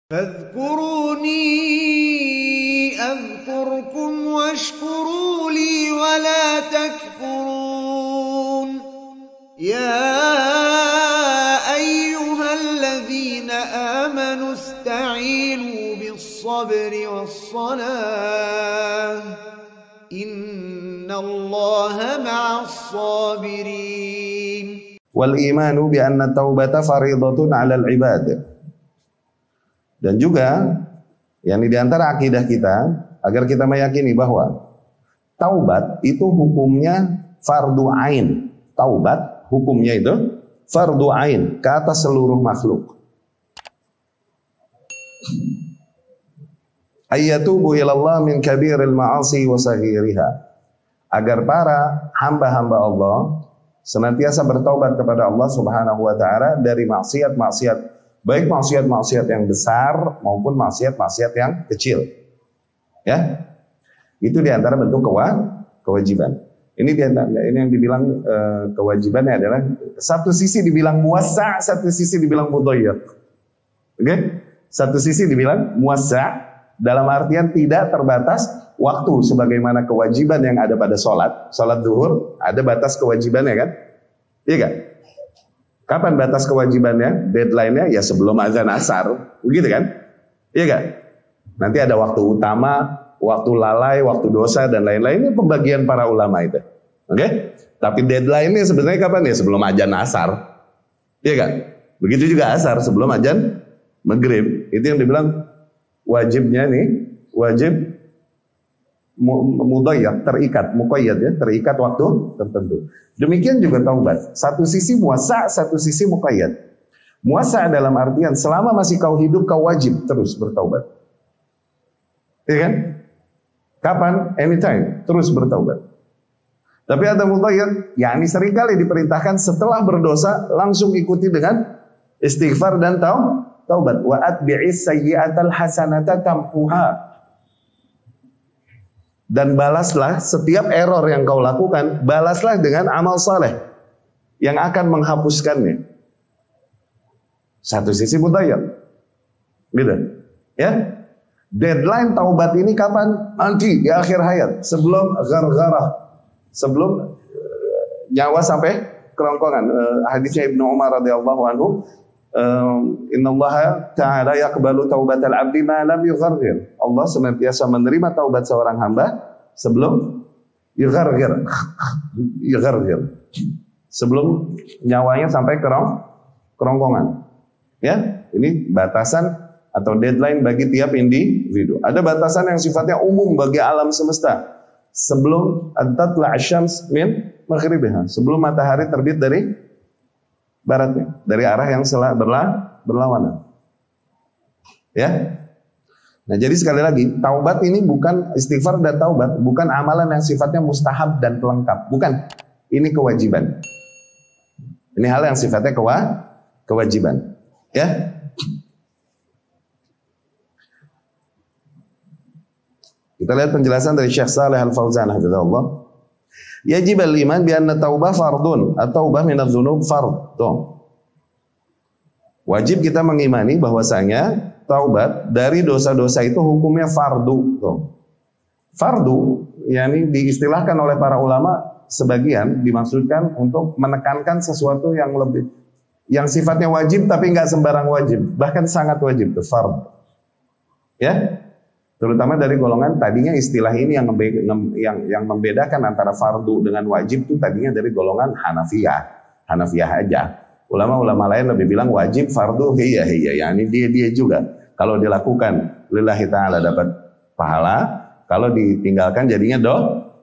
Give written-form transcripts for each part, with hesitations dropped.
فاذكروني أذكركم واشكروا لي ولا تكفرون يا أيها الذين آمنوا استعينوا بالصبر والصلاة إن الله مع الصابرين والإيمان بأن التوبة فريضة على العباد. Dan juga yang di antara akidah kita agar kita meyakini bahwa taubat itu hukumnya fardu ain. Taubat hukumnya itu fardu ain ke atas seluruh makhluk. Ayyatubu ilallah min kabiril ma'asi wa saghiriha. Agar para hamba-hamba Allah senantiasa bertaubat kepada Allah Subhanahu wa taala dari maksiat-maksiat, baik maksiat-maksiat yang besar maupun maksiat-maksiat yang kecil. Ya. Itu di antara bentuk kewajiban. Ini yang dibilang kewajibannya adalah satu sisi dibilang muwassa', satu sisi dibilang mudayyiq. Oke? Satu sisi dibilang muwassa' dalam artian tidak terbatas waktu sebagaimana kewajiban yang ada pada sholat zuhur ada batas kewajibannya kan? Iya kan? Kapan batas kewajibannya? Deadline-nya ya sebelum azan asar, begitu kan? Iya kan? Nanti ada waktu utama, waktu lalai, waktu dosa dan lain-lain. Ini pembagian para ulama itu. Oke? Tapi deadline-nya sebenarnya kapan ya? Sebelum azan asar. Iya kan? Begitu juga asar sebelum azan maghrib. Itu yang dibilang wajibnya nih, wajib mudayyak, terikat, muqayyad ya, terikat waktu tertentu. Demikian juga taubat. Satu sisi muwassa', satu sisi muqayyad. Muwassa' dalam artian selama masih kau hidup kau wajib terus bertaubat. Iya kan? Kapan? Anytime, terus bertaubat. Tapi ada muqayyad, yakni seringkali diperintahkan setelah berdosa langsung ikuti dengan istighfar dan taubat. Wa atbi'is sayyi'atal hasanata tamhuha. Dan balaslah setiap error yang kau lakukan, balaslah dengan amal saleh yang akan menghapuskannya. Satu sisi mudayyak, gitu, ya. Deadline taubat ini kapan? Nanti di akhir hayat, sebelum gargarah, sebelum nyawa sampai kerongkongan. Hadisnya Ibnu Umar radhiyallahu anhu, Innallaha ta'ala yaqbalu taubatal 'abdi ma lam yughargir. Allah senantiasa menerima taubat seorang hamba sebelum yughargir. Sebelum nyawanya sampai kerongkongan. Ya, ini batasan atau deadline bagi tiap individu. Ada batasan yang sifatnya umum bagi alam semesta. Sebelum tatla' asy-syams min maghribiha, sebelum matahari terbit dari baratnya, dari arah yang berlawanan. Ya. Nah, jadi sekali lagi, taubat ini bukan istighfar dan taubat, bukan amalan yang sifatnya mustahab dan pelengkap, bukan. Ini kewajiban. Ini hal yang sifatnya kewajiban. Ya. Kita lihat penjelasan dari Syekh Shalih Al-Fauzan hafizahullah. Yajib al-iman bi anna taubah fardun, at-taubah min adz-dzunub fard. Wajib kita mengimani bahwasanya taubat dari dosa-dosa itu hukumnya fardu. Fardu yakni diistilahkan oleh para ulama sebagian dimaksudkan untuk menekankan sesuatu yang lebih, yang sifatnya wajib tapi enggak sembarang wajib, bahkan sangat wajib, itu fard. Ya? Terutama dari golongan tadinya istilah ini yang membedakan antara fardu dengan wajib itu tadinya dari golongan Hanafiyah aja. Ulama-ulama lain lebih bilang wajib, fardu, iya, yakni dia juga. Kalau dilakukan lillahi ta'ala dapat pahala, kalau ditinggalkan jadinya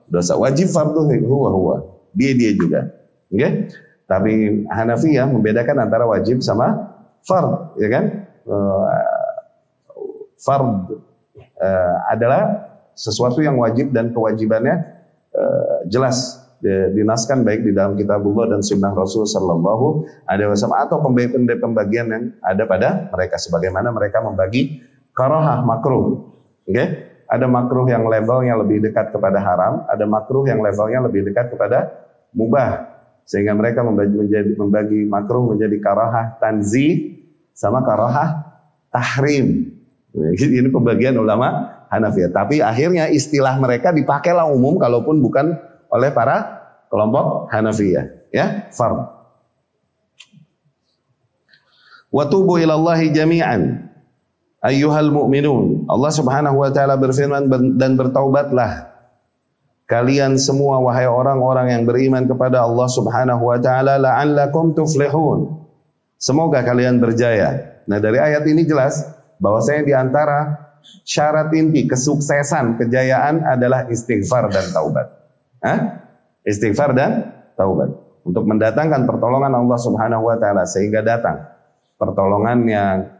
dosa. Wajib, fardu, huwa. Dia juga. Okay? Tapi Hanafiyah membedakan antara wajib sama fard, ya kan? Fard adalah sesuatu yang wajib dan kewajibannya jelas dinaskan baik di dalam kitabullah dan sunnah Rasul sallallahu alaihi wasallam, atau pembagian yang ada pada mereka sebagaimana mereka membagi karahah, makruh. Okay? Ada makruh yang levelnya lebih dekat kepada haram, ada makruh yang levelnya lebih dekat kepada mubah, sehingga mereka membagi makruh menjadi karahah tanzih sama karahah tahrim. Ini pembagian ulama Hanafiyah. Tapi akhirnya istilah mereka dipakailah umum kalaupun bukan oleh para kelompok Hanafiyah. Ya, fard. Wa tubu ilallahi jami'an ayyuhal mu'minun. Allah Subhanahu wa taala berfirman, dan bertaubatlah kalian semua wahai orang-orang yang beriman kepada Allah Subhanahu wa taala, la'allakum tuflihun. Semoga kalian berjaya. Nah, dari ayat ini jelas bahwasanya di antara syarat inti kesuksesan, kejayaan adalah istighfar dan taubat. Istighfar dan taubat. Untuk mendatangkan pertolongan Allah Subhanahu wa taala sehingga datang pertolongannya,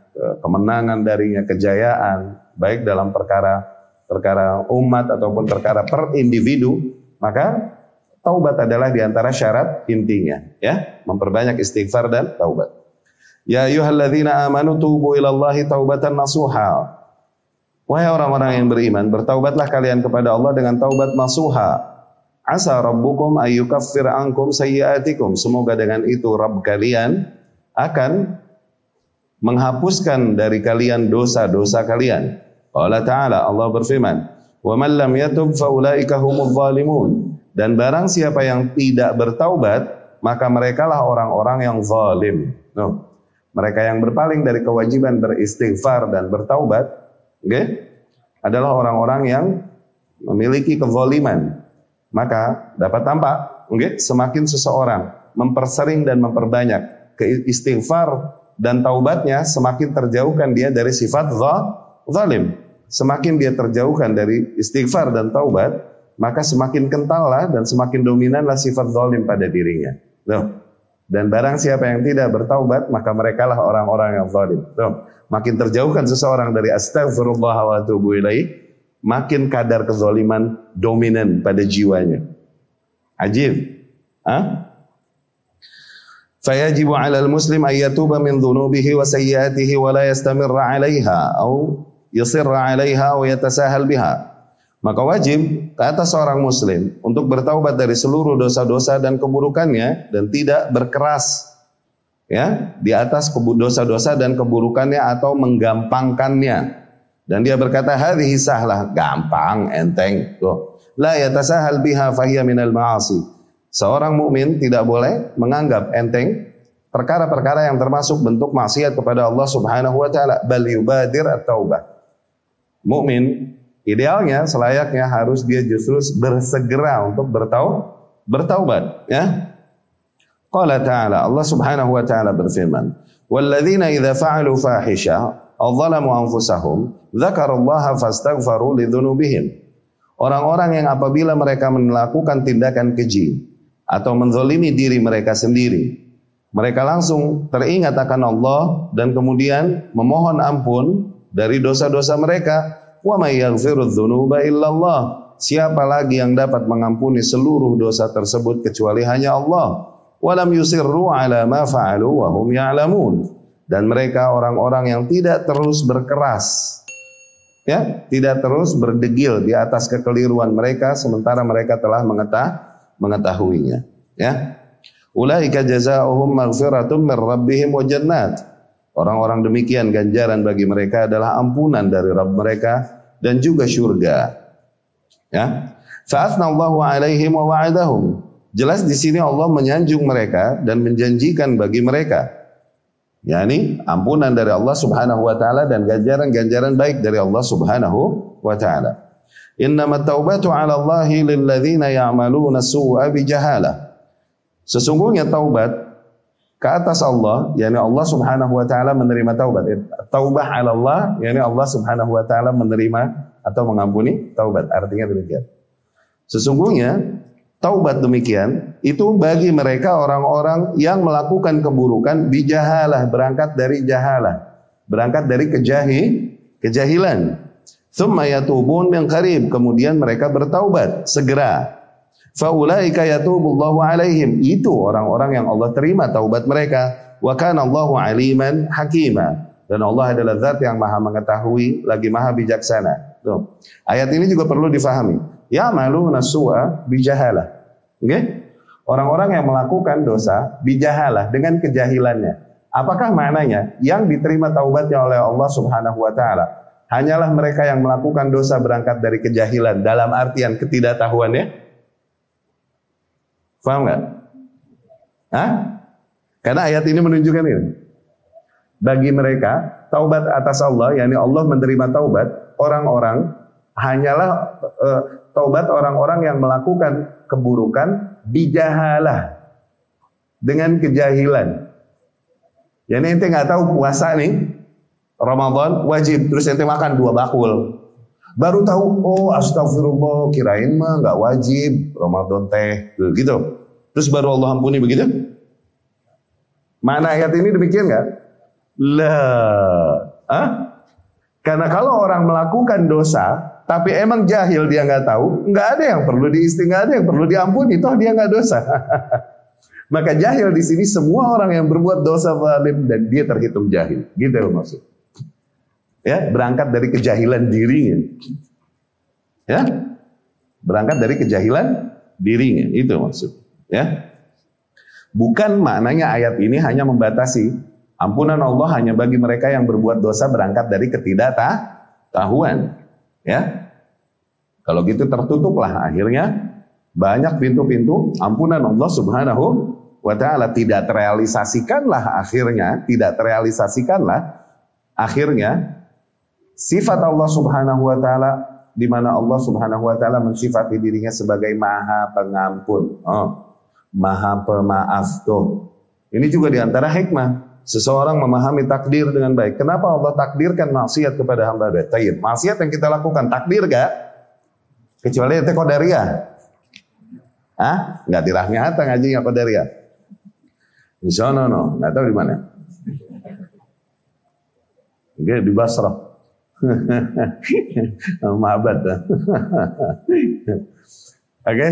kemenangan darinya, kejayaan, baik dalam perkara umat ataupun perkara per individu, maka taubat adalah diantara syarat intinya, ya, memperbanyak istighfar dan taubat. Ya ayyuhalladzina amanu tubu ilallahi taubatan nasuha. Wahai orang-orang yang beriman, bertaubatlah kalian kepada Allah dengan taubat nasuha. Asa rabbukum ayyukaffir ankum sayyiatikum. Semoga dengan itu Rabb kalian akan menghapuskan dari kalian dosa-dosa kalian. Allah Ta'ala, Allah berfirman, wa man lam yatub faulaika humudz zalimun. Dan barang siapa yang tidak bertaubat, maka merekalah orang-orang yang zalim. Mereka yang berpaling dari kewajiban beristighfar dan bertaubat, adalah orang-orang yang memiliki kezaliman. Maka dapat tampak, semakin seseorang mempersering dan memperbanyak istighfar dan taubatnya, semakin terjauhkan dia dari sifat zalim. Semakin dia terjauhkan dari istighfar dan taubat, maka semakin kentallah dan semakin dominanlah sifat zalim pada dirinya. Dan barang siapa yang tidak bertaubat, maka merekalah orang-orang yang zalim. Makin terjauhkan seseorang dari astaghfirullah wa atubu ilaih, makin kadar kezaliman dominan pada jiwanya. Ajib. Fayajibu 'alal muslim ay yatuba min dhunubihi wa sayyiatihi wa la yastamirra 'alaiha aw yusirra 'alaiha wa yatasahal biha. Maka wajib ke atas seorang muslim untuk bertaubat dari seluruh dosa-dosa dan keburukannya dan tidak berkeras di atas dosa-dosa dan keburukannya atau menggampangkannya. Dan dia berkata, hadhihi sahlah, gampang, enteng. La yatasahal biha fahiya minal ma'asi. Seorang mukmin tidak boleh menganggap enteng perkara-perkara yang termasuk bentuk maksiat kepada Allah Subhanahu wa taala. Bal yubadir at-taubah. Mukmin idealnya, selayaknya harus dia justru bersegera untuk bertaubat, ya. Qala ta'ala, Allah Subhanahu wa taala berfirman, walladzina idza fa'alu fahisha aw zalamu anfusahum dzakarallaha fastaghfaru lidzunubihim. Orang-orang yang apabila mereka melakukan tindakan keji atau menzalimi diri mereka sendiri, mereka langsung teringat akan Allah dan kemudian memohon ampun dari dosa-dosa mereka. Wa may yaghfirudz dzunuba illallah. Siapa lagi yang dapat mengampuni seluruh dosa tersebut kecuali hanya Allah. Wa lam yusirru ala ma fa'alu wa hum ya'lamun. Dan mereka orang-orang yang tidak terus berkeras, tidak terus berdegil di atas kekeliruan mereka sementara mereka telah mengetahuinya, Ulaika jazaohum maghfiratum mir rabbihim wa jannat. Orang-orang demikian ganjaran bagi mereka adalah ampunan dari Rabb mereka dan juga surga. Fa'athnallahu 'alaihim wa wa'adahum. Jelas di sini Allah menyanjung mereka dan menjanjikan bagi mereka, yakni ampunan dari Allah Subhanahu wa taala dan ganjaran-ganjaran baik dari Allah Subhanahu wa taala. Innamat taubatu 'ala Allahi lil ladzina ya'maluna su'a bijahalah. Sesungguhnya taubat ke atas Allah, yakni Allah Subhanahu wa taala menerima taubat. Taubah 'ala Allah, yakni Allah Subhanahu wa taala menerima atau mengampuni taubat. Artinya demikian. Sesungguhnya taubat demikian itu bagi mereka orang-orang yang melakukan keburukan bijahalah, berangkat dari jahalah, berangkat dari kejahilan. Tsumma yatubun min qarib, kemudian mereka bertaubat segera. Faulaika yatubullahu alaihim, itu orang-orang yang Allah terima taubat mereka. Wa kana Allahu aliman hakima, dan Allah adalah zat yang maha mengetahui lagi maha bijaksana. Tuh. Ayat ini juga perlu difahami. Ya'maluna su'a bijahalah. Orang-orang yang melakukan dosa bijahalah, dengan kejahilannya. Apakah maknanya yang diterima taubatnya oleh Allah Subhanahu wa taala hanyalah mereka yang melakukan dosa berangkat dari kejahilan dalam artian ketidaktahuannya? Paham nggak? Hah? Karena ayat ini menunjukkan ini. Bagi mereka taubat atas Allah, yakni Allah menerima taubat orang-orang hanyalah taubat orang-orang yang melakukan keburukan bijahalah dengan kejahilan. Yani ente nggak tahu puasa nih Ramadan wajib, terus ente makan 2 bakul. Baru tahu, oh astagfirullah, kirain mah nggak wajib Ramadan teh, gitu. Terus baru Allah ampuni begitu? Mana ayat ini demikian nggak? Lah, karena kalau orang melakukan dosa, tapi emang jahil dia nggak tahu, nggak ada yang perlu nggak ada yang perlu diampuni, toh dia nggak dosa. Maka jahil di sini semua orang yang berbuat dosa zalim dan dia terhitung jahil, gitu maksud. Ya, berangkat dari kejahilan dirinya. Ya, berangkat dari kejahilan dirinya, itu maksud. Ya, bukan maknanya ayat ini hanya membatasi ampunan Allah hanya bagi mereka yang berbuat dosa berangkat dari ketidaktahuan. Ya, kalau gitu tertutuplah akhirnya banyak pintu-pintu ampunan Allah Subhanahu wa taala, tidak terrealisasikanlah akhirnya sifat Allah Subhanahu wa taala, di mana Allah Subhanahu wa taala mensifati dirinya sebagai Maha Pengampun, Maha Pemaaf. Tuh. Ini juga di antara hikmah seseorang memahami takdir dengan baik. Kenapa Allah takdirkan maksiat kepada hamba? Tayyib. Maksiat yang kita lakukan takdir gak? Kecuali itu qadariyah. Enggak di Rahmi Hatta ngajinya qadariyah. Di sana enggak tahu di mana. Dia di Basrah. Ma'bad. Oke.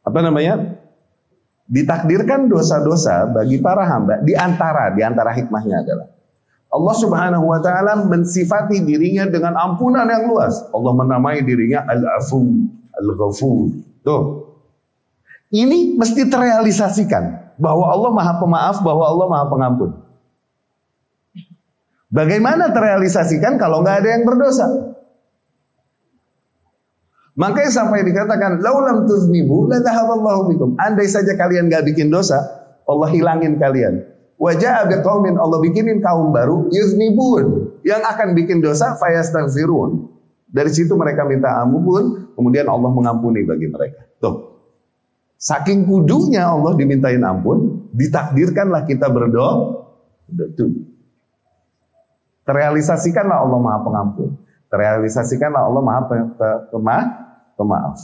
Apa namanya? Ditakdirkan dosa-dosa bagi para hamba di antara hikmahnya adalah Allah Subhanahu wa taala mensifati dirinya dengan ampunan yang luas. Allah menamai dirinya Al-Afu, Al-Ghafur. Tuh. Ini mesti terrealisasikan bahwa Allah Maha Pemaaf, bahwa Allah Maha Pengampun. Bagaimana terrealisasikan kalau nggak ada yang berdosa? Makanya sampai dikatakan laulam tuznibu la dhahaballahu bikum. Andai saja kalian nggak bikin dosa, Allah hilangin kalian. Wa ja'a biqaumin, Allah bikinin kaum baru yuznibun, yang akan bikin dosa fayastaghfirun. Dari situ mereka minta ampun, kemudian Allah mengampuni bagi mereka. Tuh. Saking kudunya Allah dimintain ampun, ditakdirkanlah kita berdoa. Terrealisasikanlah Allah Maha Pengampun. Terrealisasikanlah Allah Maha Pemaaf.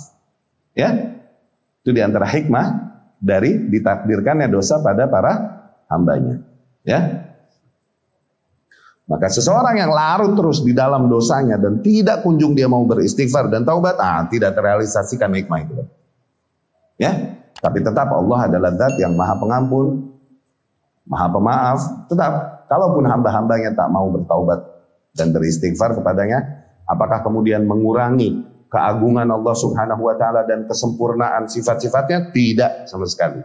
Ya, itu diantara hikmah dari ditakdirkannya dosa pada para hambanya. Ya, maka seseorang yang larut terus di dalam dosanya dan tidak kunjung dia mau beristighfar dan taubat, tidak terrealisasikan hikmah itu. Ya, tapi tetap Allah adalah zat yang Maha Pengampun, Maha Pemaaf. Tetap, kalaupun hamba-hambanya tak mau bertaubat dan beristighfar kepadanya, apakah kemudian mengurangi keagungan Allah Subhanahu wa taala dan kesempurnaan sifat-sifatnya? Tidak sama sekali.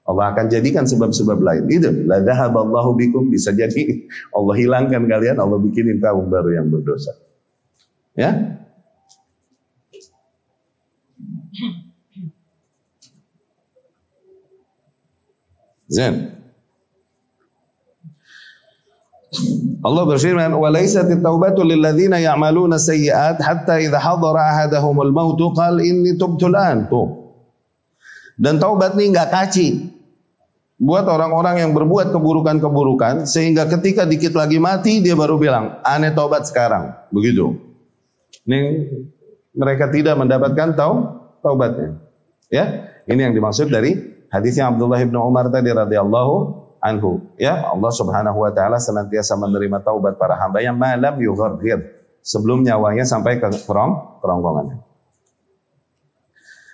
Allah akan jadikan sebab-sebab lain. Itu la dhahaballahu bikum, bisa jadi Allah hilangkan kalian, Allah bikinin kaum baru yang berdosa. Ya. Zain. Allah berfirman, "Wa laysat at-taubatu lil ladzina ya'maluna sayyi'at hatta idza hadara ahadahumul maut qala inni tubtu al-an." Dan taubat ini enggak kaci buat orang-orang yang berbuat keburukan-keburukan sehingga ketika dikit lagi mati dia baru bilang, "Ane taubat sekarang." Begitu. Ini mereka tidak mendapatkan taubatnya. Ya, ini yang dimaksud dari hadisnya Abdullah bin Umar tadi radhiyallahu anhu. Ya, Allah Subhanahu wa taala senantiasa menerima taubat para hamba yang malam yugharghir, sebelum nyawanya sampai ke kerongkongannya.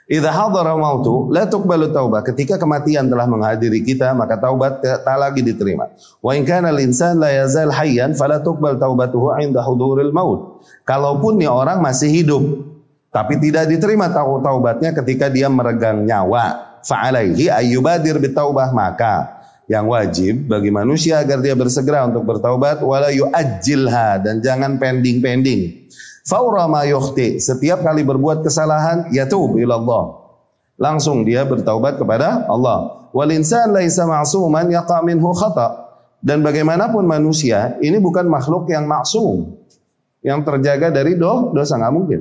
Idza hadara mautu la tuqbalu taubah, ketika kematian telah menghadiri kita maka taubat tak lagi diterima. Wa in kana al-insan la yazal hayyan fala tuqbal taubatuhu 'inda huduril maut. Kalaupun nih orang masih hidup Tapi tidak diterima taubatnya ketika dia meregang nyawa. Fa'alaihi ayyubadir bitaubah, maka yang wajib bagi manusia agar dia bersegera untuk bertaubat, wala yu'ajjilha, dan jangan pending-pending. Faura ma yukhti, setiap kali berbuat kesalahan yatub ilallah, langsung dia bertaubat kepada Allah. Wal insan laisa ma'suman yaqa minhu khata, dan bagaimanapun manusia ini bukan makhluk yang maksum, yang terjaga dari dosa, enggak mungkin.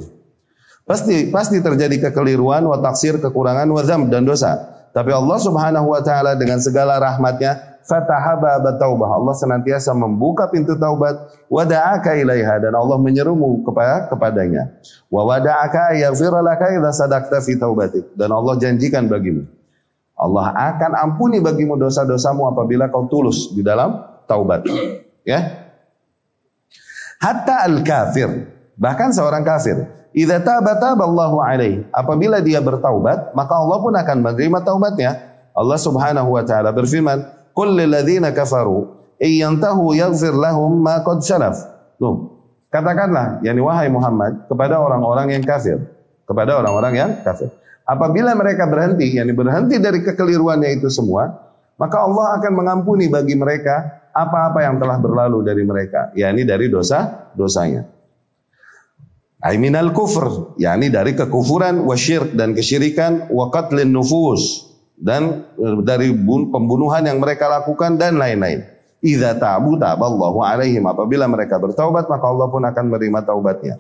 Pasti terjadi kekeliruan, wa taksir, kekurangan, wa dzam, dan dosa. Tapi Allah Subhanahu wa taala dengan segala rahmatnya, fatahaba bataubah, Allah senantiasa membuka pintu taubat, wa da'aka ilaiha, dan Allah menyerumu kepadanya. Wa wada'aka yaghfir laka idza sadaqta fi taubatik, dan Allah janjikan bagimu, Allah akan ampuni bagimu dosa-dosamu apabila kau tulus di dalam taubat. Ya. Hatta al-kafir, bahkan seorang kafir, idza taba taballahu alaihi, apabila dia bertaubat maka Allah pun akan menerima taubatnya. Allah Subhanahu wa taala berfirman, qul lil ladzina kafaru iyantahu yaghfir lahum ma qad salaf. Katakanlah, yakni wahai Muhammad, kepada orang-orang yang kafir, apabila mereka berhenti, yakni berhenti dari kekeliruannya itu semua, maka Allah akan mengampuni bagi mereka apa-apa yang telah berlalu dari mereka, yakni dari dosa-dosanya. Minal kufr, yakni dari kekufuran, wasyirk, dan kesyirikan, wa qatlin nufus, dan dari pembunuhan yang mereka lakukan, dan lain-lain. Idza ta'bu taballahu alaihim, apabila mereka bertaubat maka Allah pun akan menerima taubatnya.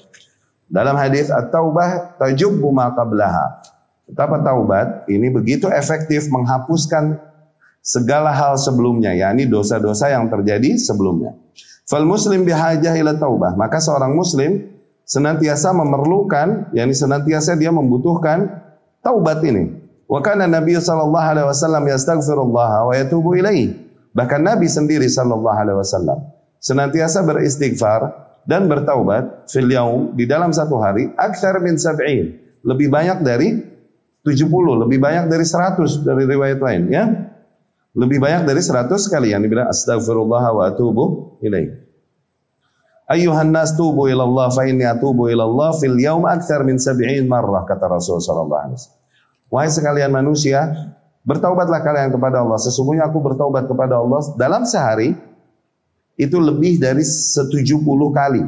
Dalam hadis at-taubah tajubbu ma qablaha, betapa taubat ini begitu efektif menghapuskan segala hal sebelumnya, yakni dosa-dosa yang terjadi sebelumnya. Fal muslim bihajah ila taubah, maka seorang muslim senantiasa memerlukan, yakni senantiasa dia membutuhkan taubat ini. Wa kana Nabi sallallahu alaihi wasallam yastaghfirullah wa yatubu ilaihi. Bahkan Nabi sendiri sallallahu alaihi wasallam senantiasa beristighfar dan bertaubat fil yaum, di dalam satu hari, aktsar min 70, lebih banyak dari 70, lebih banyak dari 100 dari riwayat lain, ya. Lebih banyak dari 100 kali yang dibilang astaghfirullah wa atubu ilaihi. Ayyuhan nas tubu ilallah fa inni atubu ilallah fil yaum aktsar min 70 marrah, kata Rasul sallallahu alaihi wasallam. Wahai sekalian manusia, bertaubatlah kalian kepada Allah, sesungguhnya aku bertaubat kepada Allah dalam sehari itu lebih dari 70 kali.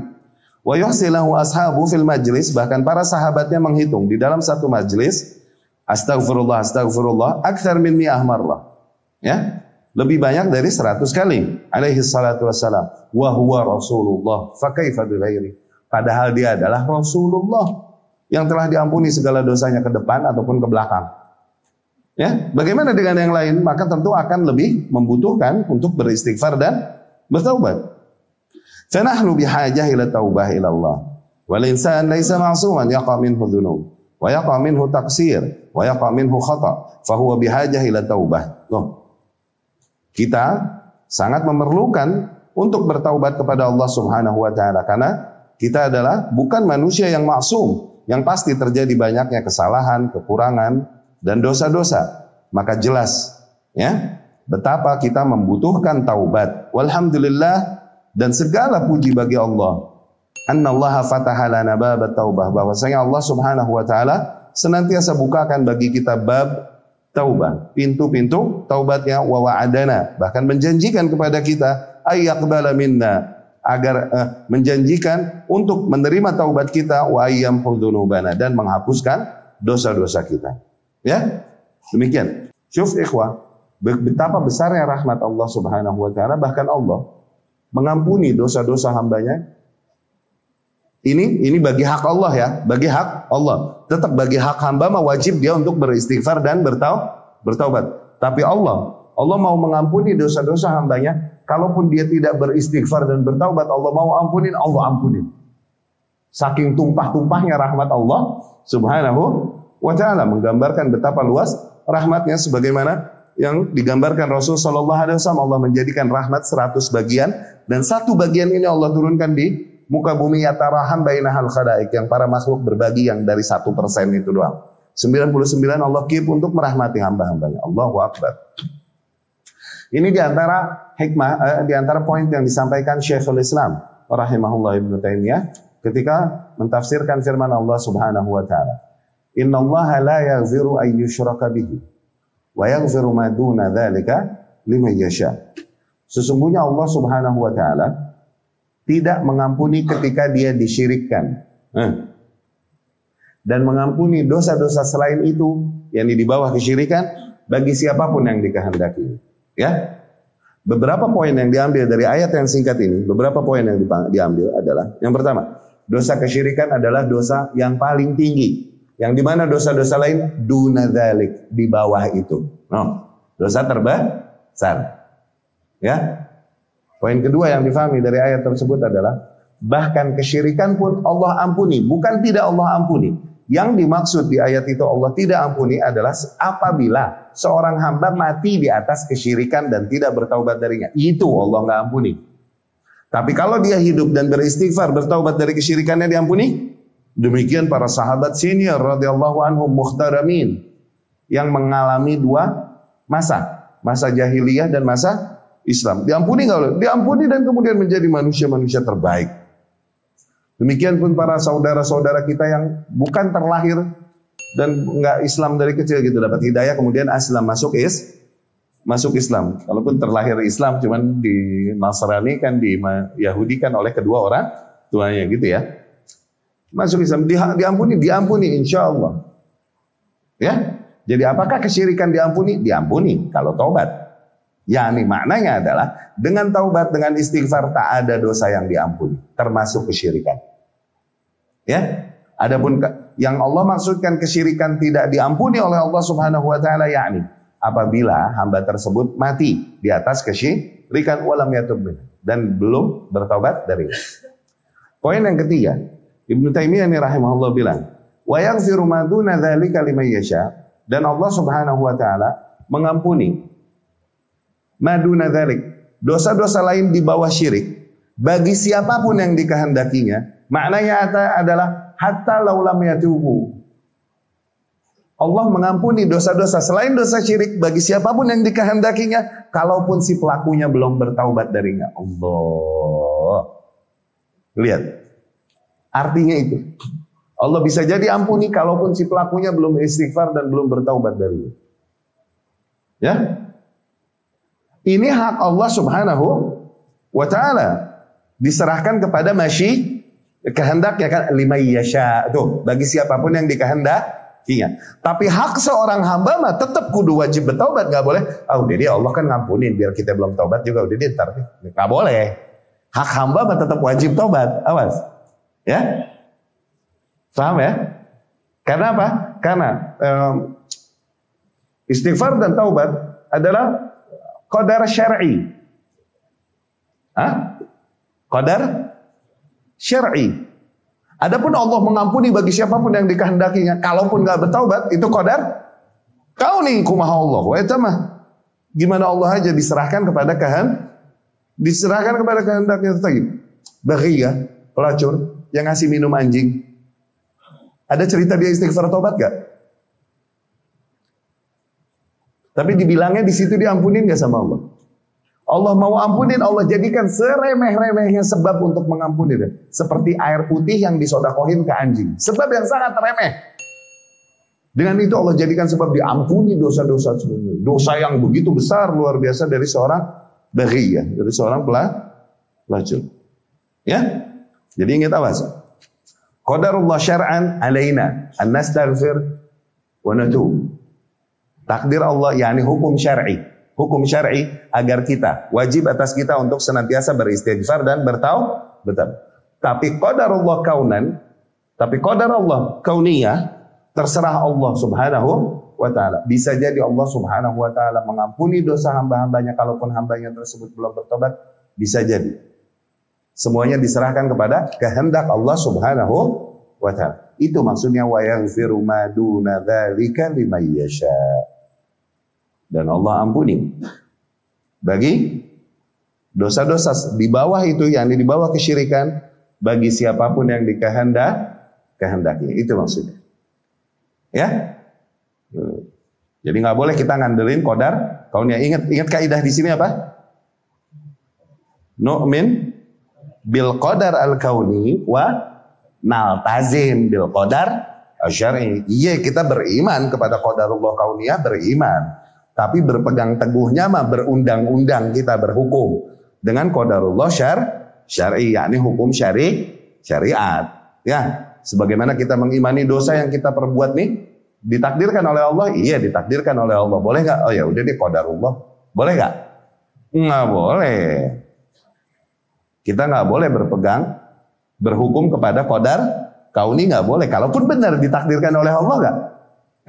Wa yuhsilahu ashabu fil majlis, bahkan para sahabatnya menghitung di dalam satu majlis, astaghfirullah aktsar min 100 marrah, ya. Lebih banyak dari 100 kali. Alaihi salatu wassalam. Wa huwa Rasulullah fa kaifa bi ghairi. Padahal dia adalah Rasulullah yang telah diampuni segala dosanya ke depan ataupun ke belakang. Ya, bagaimana dengan yang lain? Maka tentu akan lebih membutuhkan untuk beristighfar dan bertaubat. Fanahnu bihajah ila taubah ila Allah. Wal insan laisa ma'suman yaqa minhu dzunub wa yaqa minhu taqsir wa yaqa minhu khata, fa huwa bihajah ila taubah. Kita sangat memerlukan untuk bertaubat kepada Allah Subhanahu wa taala, karena kita adalah bukan manusia yang maksum, yang pasti terjadi banyaknya kesalahan, kekurangan, dan dosa-dosa. Maka jelas, ya, betapa kita membutuhkan taubat. Walhamdulillah, dan segala puji bagi Allah. Annallaha fataha lana babat taubah, bahwasanya Allah Subhanahu wa taala senantiasa bukakan bagi kita bab taubah, pintu-pintu taubatnya, wa wa'adana, bahkan menjanjikan kepada kita ayyaqbala minna, agar menjanjikan untuk menerima taubat kita, wa ayyamhu dzunubana, dan menghapuskan dosa-dosa kita. Ya, demikian. Syuf ikhwah, betapa besarnya rahmat Allah Subhanahu wa taala, bahkan Allah mengampuni dosa-dosa hambanya. Ini bagi hak Allah, ya, bagi hak Allah. Tetap bagi hak hamba mah wajib dia untuk beristighfar dan bertaubat. Tapi Allah mau mengampuni dosa-dosa hambanya. Kalaupun dia tidak beristighfar dan bertaubat, Allah mau ampunin, Allah ampunin. Saking tumpah-tumpahnya rahmat Allah Subhanahu wa ta'ala, menggambarkan betapa luas rahmatnya, sebagaimana yang digambarkan Rasul sallallahu alaihi wasallam. Allah menjadikan rahmat 100 bagian, dan satu bagian ini Allah turunkan di muka bumi, yataraham bainahal khalaik, yang para makhluk berbagi yang dari 1% itu doang. 99 Allah keep untuk merahmati hamba-hambanya. Allahu Akbar. Ini diantara hikmah, diantara poin yang disampaikan Syekhul Islam rahimahullah Ibnu Taimiyah ketika mentafsirkan firman Allah Subhanahu wa taala. Innallaha la yaghfiru an yushraka bihi wa yaghfiru ma duna dzalika liman yasha. Sesungguhnya Allah Subhanahu wa taala tidak mengampuni ketika dia disyirikkan. Dan mengampuni dosa-dosa selain itu yang di bawah kesyirikan bagi siapapun yang dikehendaki. Ya. Beberapa poin yang diambil dari ayat yang singkat ini, beberapa poin yang diambil adalah yang pertama, dosa kesyirikan adalah dosa yang paling tinggi. Yang dimana dosa-dosa lain duna dzalik, di bawah itu. Dosa terbesar. Ya. Poin kedua yang difahami dari ayat tersebut adalah bahkan kesyirikan pun Allah ampuni, bukan tidak Allah ampuni. Yang dimaksud di ayat itu Allah tidak ampuni adalah apabila seorang hamba mati di atas kesyirikan dan tidak bertaubat darinya. Itu Allah nggak ampuni. Tapi kalau dia hidup dan beristighfar, bertaubat dari kesyirikannya, diampuni. Demikian para sahabat senior radhiyallahu anhum mukhtaramin yang mengalami dua masa jahiliyah dan masa Islam. Diampuni nggak oleh? Diampuni dan kemudian menjadi manusia-manusia terbaik. Demikian pun para saudara-saudara kita yang bukan terlahir dan nggak Islam dari kecil gitu, dapat hidayah kemudian Islam masuk Islam. Kalaupun terlahir Islam cuman di Nasrani kan, di Yahudi kan oleh kedua orang tuanya gitu ya. Masuk Islam diampuni insya Allah. Ya. Jadi apakah kesyirikan diampuni? Diampuni kalau taubat. Yani maknanya adalah dengan taubat, dengan istighfar tak ada dosa yang diampuni, termasuk kesyirikan. Ya. Adapun yang Allah maksudkan kesyirikan tidak diampuni oleh Allah Subhanahu wa taala, yakni apabila hamba tersebut mati di atas kesyirikan walam yatub dan belum bertaubat dari. Poin yang ketiga, Ibnu Taimiyah rahimahullah bilang, wa yaghfiru ma duna dzalika liman yasha, dan Allah Subhanahu wa taala mengampuni maduna dzalik, dosa-dosa lain di bawah syirik bagi siapapun yang dikehendakinya. Maknanya adalah hatta laulam yatubu. Allah mengampuni dosa-dosa selain dosa syirik bagi siapapun yang dikehendakinya, kalaupun si pelakunya belum bertaubat darinya. Allah. Lihat. Artinya itu. Allah bisa jadi ampuni kalaupun si pelakunya belum istighfar dan belum bertaubat darinya. Ya. Ini hak Allah Subhanahu wa taala. Diserahkan kepada kehendak ya kan, lima yasha, tuh bagi siapapun yang dikehendakinya. Tapi hak seorang hamba mah tetap kudu wajib bertaubat, nggak boleh. Jadi Allah kan ngampunin biar kita belum taubat juga udah ntar, nggak boleh. Hak hamba mah tetap wajib taubat, awas, ya, paham ya? Karena apa? Karena istighfar dan taubat adalah qadar syar'i, qadar syar'i. Adapun Allah mengampuni bagi siapapun yang dikehendakinya, kalaupun nggak bertaubat, itu qadar kauni kumaha Allah. Wa mah gimana Allah aja diserahkan kepada kehendaknya tadi. Baghiyah, pelacur yang ngasih minum anjing. Ada cerita dia istighfar taubat gak? Tapi dibilangnya di situ diampunin gak sama Allah? Allah mau ampunin, Allah jadikan seremeh-remehnya sebab untuk mengampuni. Seperti air putih yang disodakohin ke anjing. Sebab yang sangat remeh. Dengan itu Allah jadikan sebab diampuni dosa-dosa sebenarnya. Dosa yang begitu besar, luar biasa dari seorang baghiyah, dari seorang pelacur. Ya? Jadi ingat awas. Qadarullah syar'an alaina an nastaghfir wa natub. Takdir Allah, yakni hukum syar'i. Hukum syar'i agar kita, wajib atas kita untuk senantiasa beristighfar dan bertaubat. Tapi qadarullah kaunan, tapi qadarullah kauniyah, terserah Allah Subhanahu wa taala. Bisa jadi Allah Subhanahu wa taala mengampuni dosa hamba-hambanya kalaupun hambanya tersebut belum bertobat, bisa jadi. Semuanya diserahkan kepada kehendak Allah Subhanahu wa taala. Itu maksudnya wa yaghfiru ma duna dzalika liman yasha. Dan Allah ampuni bagi dosa-dosa di bawah itu, yang di bawah kesyirikan, bagi siapapun yang dikehendaki. Itu maksudnya. Ya. Jadi nggak boleh kita ngandelin qadar kauniyah. Ingat kaidah di sini apa? Nu'min bil qadar al kauni wa naltazim bil qadar syar'i. Iya, kita beriman kepada qadarullah kauniyah, beriman. Tapi berpegang teguhnya mah berundang-undang, kita berhukum dengan qadarullah syar'i, yakni hukum syariat. Ya, sebagaimana kita mengimani dosa yang kita perbuat nih ditakdirkan oleh Allah. Iya, ditakdirkan oleh Allah. Boleh nggak? Oh ya udah deh, qadarullah. Boleh nggak? Nggak boleh. Kita nggak boleh berhukum kepada qadar kauni, nggak boleh. Kalaupun benar ditakdirkan oleh Allah, nggak?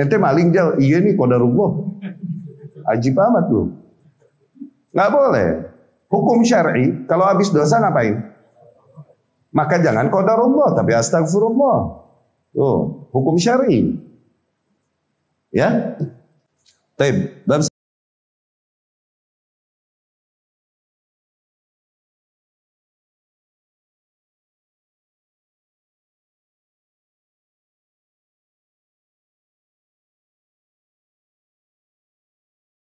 Ente maling jauh, iya nih qadarullah. Ajib amat lu. Nggak boleh. Hukum syar'i, kalau habis dosa ngapain? Maka jangan qadarullah, tapi astagfirullah. Tuh, hukum syar'i. Ya. Baik.